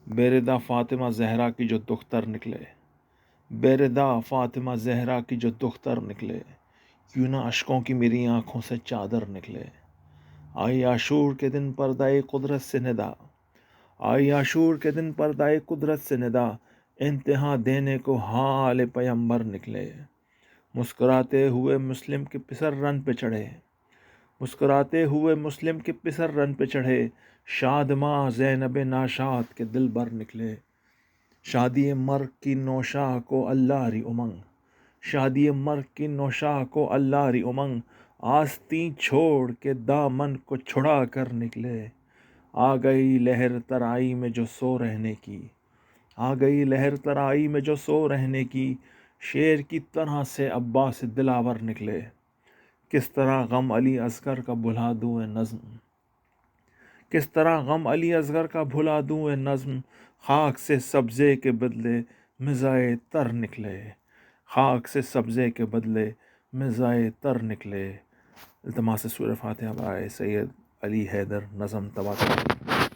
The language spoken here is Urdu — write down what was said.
بیردا فاطمہ زہرا کی جو دختر نکلے، بیردا فاطمہ زہرا کی جو دختر نکلے، کیوں نہ اشکوں کی میری آنکھوں سے چادر نکلے۔ آئی عاشور کے دن پردۂ قدرت سے ندا، آئی عاشور کے دن پردۂ قدرت سے ندا، انتہا دینے کو حال پیمبر نکلے۔ مسکراتے ہوئے مسلم کے پسر رن پہ چڑھے، مسکراتے ہوئے مسلم کے پسر رن پہ چڑھے، شاد ماں زینب ناشاد کے دل بر نکلے۔ شادی مرگ کی نوشاہ کو اللہ ری امنگ، شادی مرگ کی نوشاہ کو اللہ ری امنگ، آستین چھوڑ کے دامن کو چھڑا کر نکلے۔ آ گئی لہر ترائی میں جو سو رہنے کی، آ گئی لہر ترائی میں جو سو رہنے کی، شیر کی طرح سے عباس دلاور نکلے۔ کس طرح غم علی اصغر کا بھلا دوں اے نظم، کس طرح غم علی اصغر کا بھلا دوں اے نظم، خاک سے سبزے کے بدلے مزائے تر نکلے، خاک سے سبزے کے بدلے مزائے تر نکلے۔ التماس سورہ فاتحہ برائے سید علی حیدر، نظم طباطبائی۔